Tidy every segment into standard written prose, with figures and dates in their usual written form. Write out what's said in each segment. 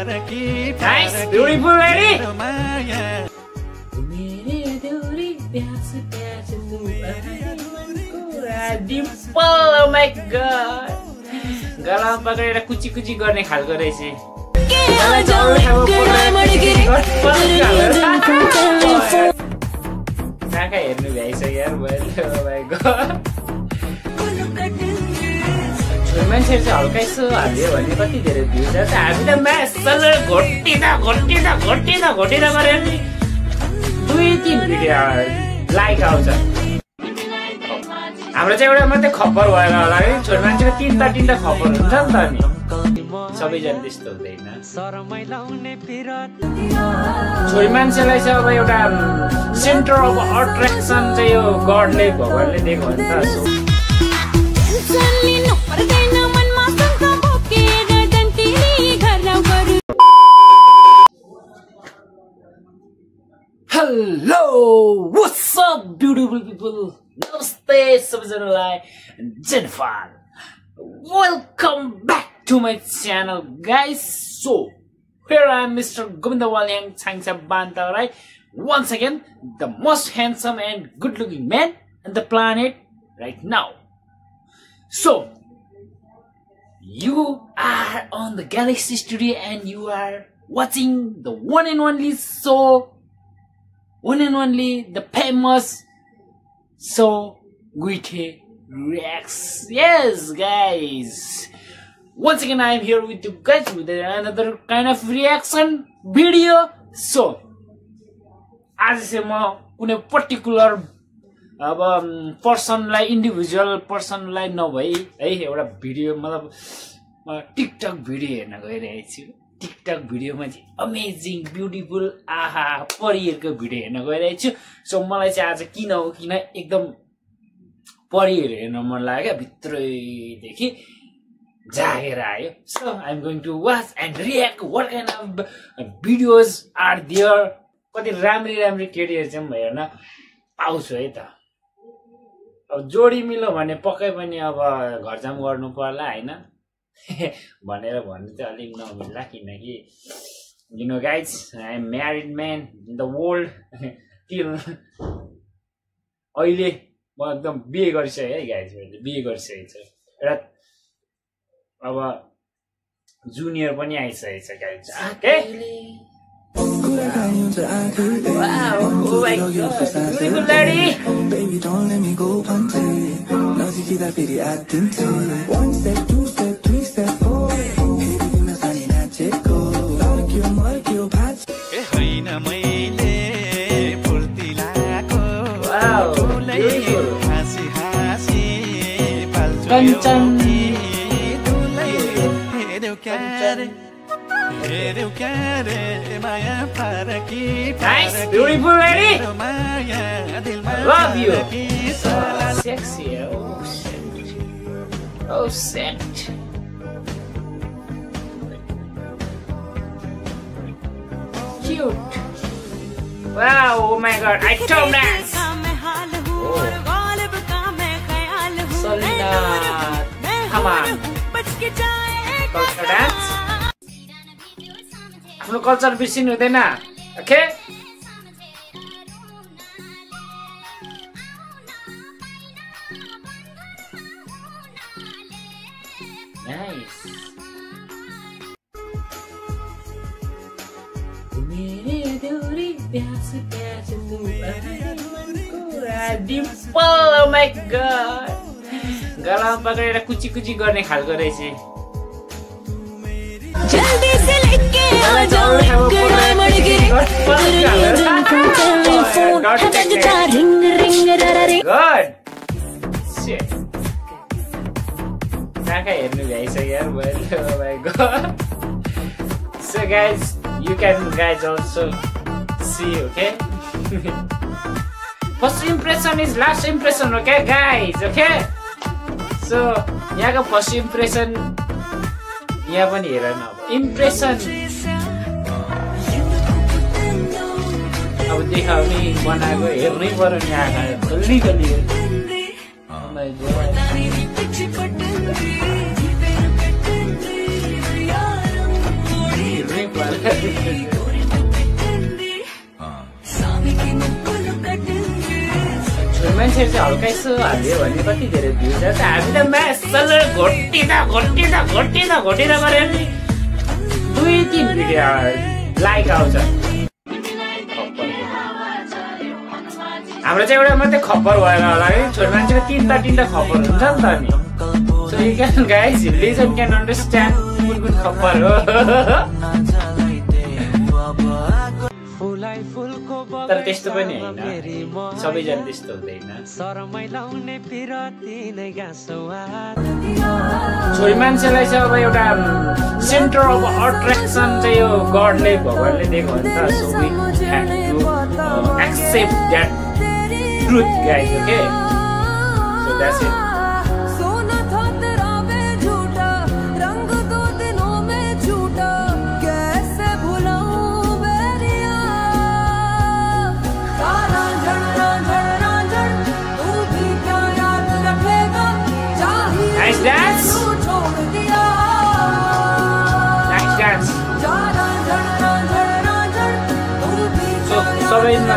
Nice, beautiful, ready? Dimple, oh my god. गलामा पक्रेर कुची कुची गर्ने खालको रहेछ नाका हेर्नु भ्याइसक्यो यार मैले oh my god मान्छेहरु चाहिँ हल्का यसो हाल्यो भने कति धेरै भ्युज आउँछ हामी त म्यासल घोटिँदा गरेर नि 2-3 भिडियो लाइक आउँछ हाम्रो चाहिँ एउटा मात्रै खबर भएर होला है छोरी मान्छेको तीनटा खबर हुन्छ नि त नि सबैजना त्यस्तो हुँदैन छोरी मान्छेलाई चाहिँ अब एउटा सेन्टर अफ अट्र्याक्सन चाहिँ यो गडले भगवानले दिएको हो नि त Hello, what's up beautiful people? Namaste सबैजनालाई Jennifer. Welcome back to my channel guys. So here I am Mr. Govinda Walyang Changsa Banta, right? Once again the most handsome and good looking man on the planet right now. So you are on the Galaxy Studio and you are watching the one and only the famous So Guite Reacts. Yes guys, once again I am here with you guys with another kind of reaction video. So आज चाहिँ म कुनै particular अब पर्सनलाई individual पर्सनलाई नभई है एउटा video मतलब TikTok video हेर्न गइरहेको छु टिकटक भिडियोमा चाहिँ अमेजिङ ब्युटिफुल आहा परिहरुको भिडियो हेर्न गइरहेको छु सो मलाई चाहिँ आज किन एकदम परिहरु हेर्न मन लाग्यो भित्रैदेखि जागेर आयो so I am going to watch and react what kind of videos are there कति राम्री केटीहरु चाहिँ म हेर्न पाउँछु है त अब जोडी मिल्यो भने पक्कै पनि अब घरजाम गर्नु पर्ला हैन भनेर भन्नु चाहिँ अलि नमिल्ला किनकि you know guys I am married man in the world till अहिले म एकदम बिहे गरिसके है गाइज मैले बिहे गरिसकेको छु एउटा अब जुनियर पनि आइसकेको छ guys okay Wow, oh my god, beautiful lady. Baby, don't let me go punting. No, she keep that pity I didn't do. 1 step, 2 step, 3 step, 4. Baby, give me sunny magical. Molecule, patch. Wow, beautiful. Kanchan. Nice, beautiful lady. Love you. Sexy. Oh shit. Oh shit. Cute. Wow. Oh my god. I told that. Oh. Selena. Come on. Culture dance. आफ्नो culture बिर्सिनु हुँदैन okay nice Dimple oh my god गलामा पक्रेर कुची गर्ने खालको रहेछ जल्दी से लेके आ जाओ God shit नाका हेर्नु भ्याइसक्यो यार मैले oh my god so guys you can guys also see okay first impression is last impression okay guys okay so यहाँको फर्स्ट इम्प्रेसन यहाँ पनि हेर न इम्प्रेसन अब देखाउने बनाएको हेर्नै पर्यो नि आँखा गल्ली हेर्नै मान्छेहरू चाहिँ हल्का यसो हाल्यो भने कति धेरै भ्युज आउँछ। हामी त म्यासल घोटिँदा गरेर नि 2-3 भिडियो लाइक आउँछ। हाम्रो चाहिँ एउटा मात्रै खप्पर भएर होला है, छोरी मान्छेको 3-3टा खप्पर हुन्छ नि त नि। So you can guys listen can understand कुन खप्पर हो। तर त्यस्तो पनि हैन, सबैजना त्यस्तो हुँदैन। छोरी मान्छेलाई चाहिँ अब एउटा सेन्टर अफ अट्र्याक्सन चाहिँ यो गडले भगवानले दिएको हो नि त। So we have to accept that truth guys, okay? So that's it. Nice dance. So सबैजना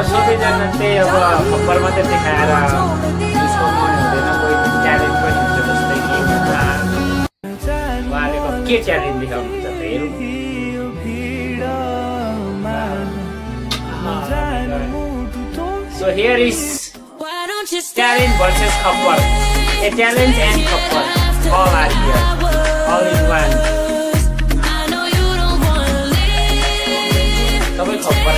त्यही अब खप्पर मात्रै देखाएर उसको मन हुँदैन, कोही ट्यालेन्ट पनि हुन्छ। जस्तै कि उहाँले के ट्यालेन्ट देखाउनुहुन्छ त हेरौँ। So here is talent versus खप्पर. A talent and खप्पर all are here, all in one. सबै खप्पर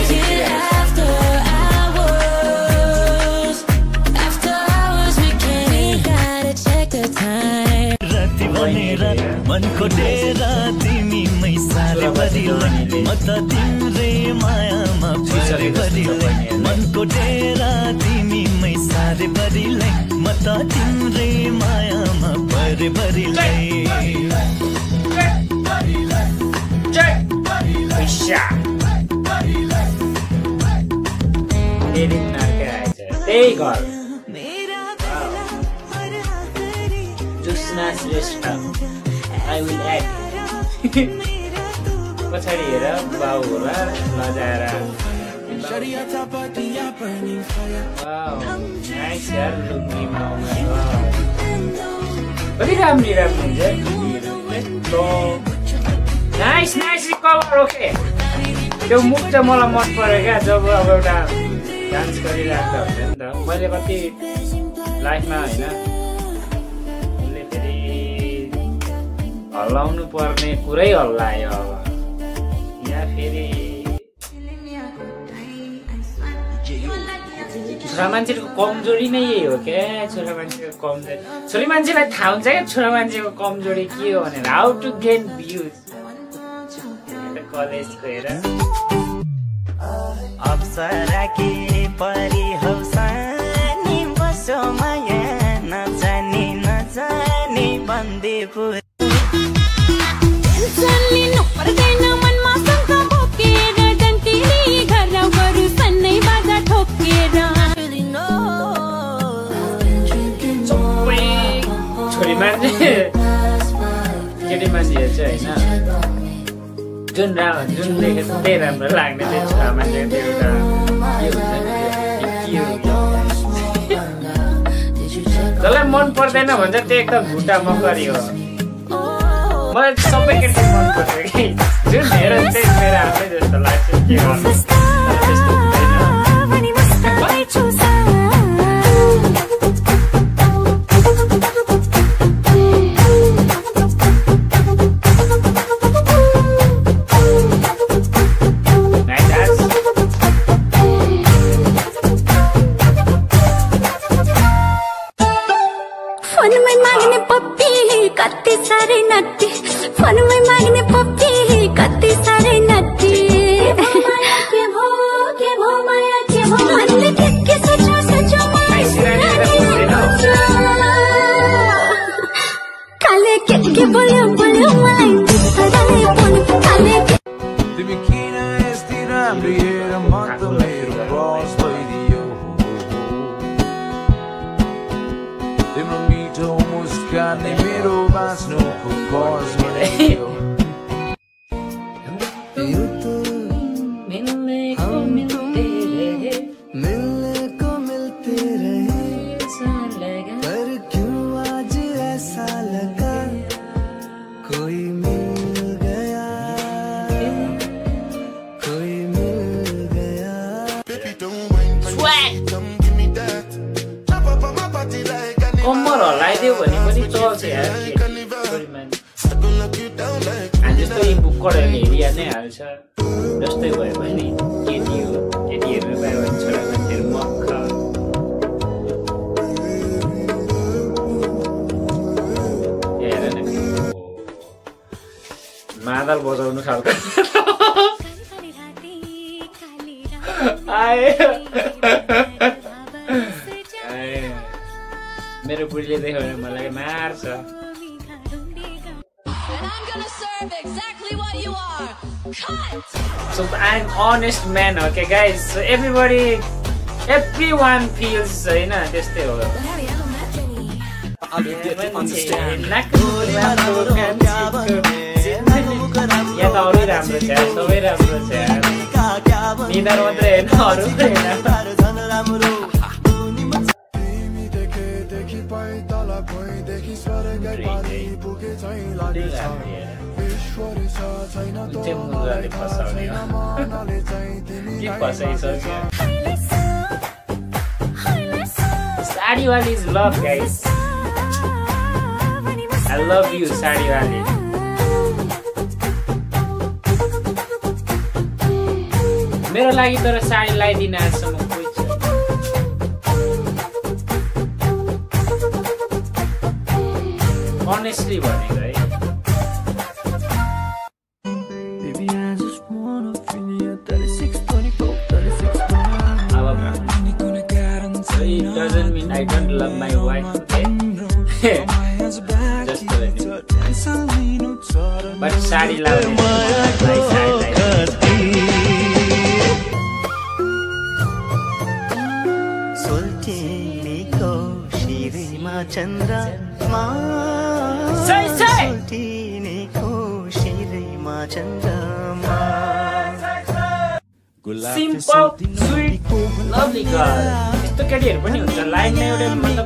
मनको डेरा तिमी मै सारे भरिलाई म त तिम्रै मायामा परे भरिलाई मनको डेरा तिमी मै सारे भरिलाई म त तिम्रै मायामा परे भरिलाई त्यही घर जुस्ना श्रेष्ठ I will act. पछाडि हेर बाउ होला लजाएर। वाउ नाइस यार, लुक्नीमा कति राम्रो हुन्छ। Nice colour, okay? त्यो मुख चाहिँ मलाई मन पर्यो क्या, जब अब एउटा डान्स गरिरहेको हुन्छ नि त। मैले कति लाइफमा होइन हल्लाउनु पर्ने कुरै हल्लायो। अब यहाँ फेरि छोरा मान्छेको कमजोरी नै यही हो क्या। छोरा मान्छेको कमजोरी, छोरी मान्छेलाई थाहा हुन्छ क्या छोरा मान्छेको कमजोरी के हो भनेर। How to gain views college गएर। अप्सरा के परी हौ सानी बसो माया नजानी बन्दीपुर छोरी मान्छे केटी मान्छेहरू चाहिँ होइन जुन देखेको त्यही राम्रो लाग्ने चाहिँ छोरा मान्छेको त्यो एउटा जसलाई मन पर्दैन भन्छ त्यो एकदम भुटा मकरी हो। मलाई सबै केटी मन पर्छ कि जुन हेरेर चाहिँ मेरो आफ्नै जस्तो लाग्छ। के गर्नु त्यस्तो हुँदैन। कति सारे नट्टी तो मिलने को मिलते रहे ऐसा लगा पर क्यों आज ऐसा लगा कोई मिल गया कम्मर हल्लाइदियो भने पनि चल्छ यार हामी जस्तो यी बुकरहरूले हेरिहाल्नै हाल्छ जस्तै भयो भने केटी हो केटी हेर्नु पायो भने छोरा मान्छेहरू मक्ख हेर न मादल बजाउनु खालको मेरो बुढीले देख्यो भने मलाई मार्छ So I'm honest man, okay guys. So everyone feels, you know, त्यस्तै हो. यहाँ त अरू राम्रो छ सबै राम्रो छ निधार मात्रै हेर्न अरू मुद्राले फसाउने के फसाइसक्यो साडीवाली is love guys. I love you साडीवाली. मेरो लागि तर साडी लगाइदिन आजसम्म कोही छ honestly भनेको है It doesn't mean I don't love my wife, okay? Just but sari love simple, sweet, lovely girl. तो केटीहरु पनि हुन्छ लाइनमा एउटा मतलब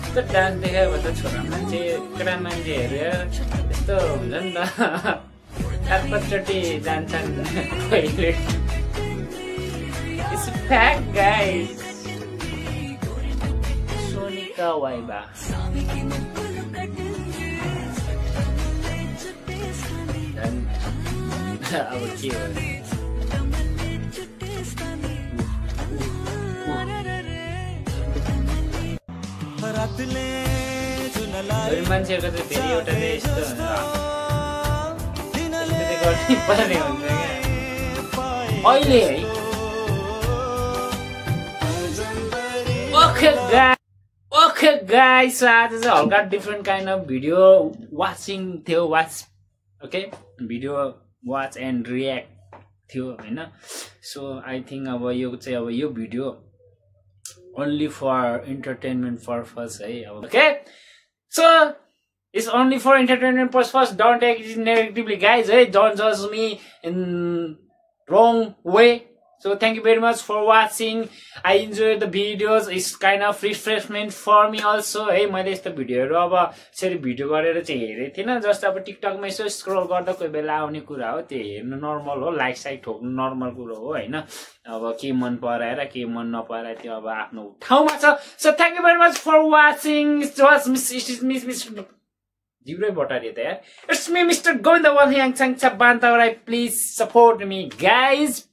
यस्तो डान्स देखायो भने त छोरा मान्छे केटा मान्छेहरू यस्तो हुन्छ नि त 4-5 चोटि जान्छन् toilet. It's a fact guys. Sonika viva अब के हो मान्छेहरूको चाहिँ धेरै एउटा चाहिँ यस्तो गर्नै पर्ने हुन्छ क्या अहिले है. ओके गाइस आज चाहिँ हल्का different kind of video watching थियो भिडियो वाच एन्ड रियाक्ट थियो हैन. सो आई थिङ्क अब यो video only for entertainment purpose है अब okay. So it's only for entertainment purpose. Don't take it negatively guys. Hey, don't judge me in wrong way. So thank you very much for watching. I enjoyed the videos. It's kind of refreshment for me also. Hey, मैले यस्तो भिडियोहरु अब यसरी video गरेर चाहिँ हेरेको थिएन. Just अब टिकटकमा यसो स्क्रोल गर्दा कोही बेला आउने कुरा हो. त्यो हेर्नु नर्मल हो. लाइक साइक ठोक्नु नर्मल कुरा हो हैन. अब के मन पराएर के मन नपराएर त्यो अब आफ्नो ठाउँमा छ. So thank you very much for watching. It was Miss जिब्रै बटारियो त यार. It's me Mr. Govinda Walhyang Changcha Bantarai. Please support me guys.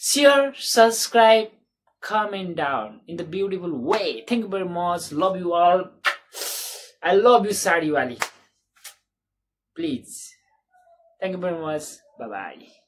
Share, subscribe, comment down in the beautiful way. Thank you very much. Love you all. I love you, Sariwali. Please. Thank you very much. Bye bye.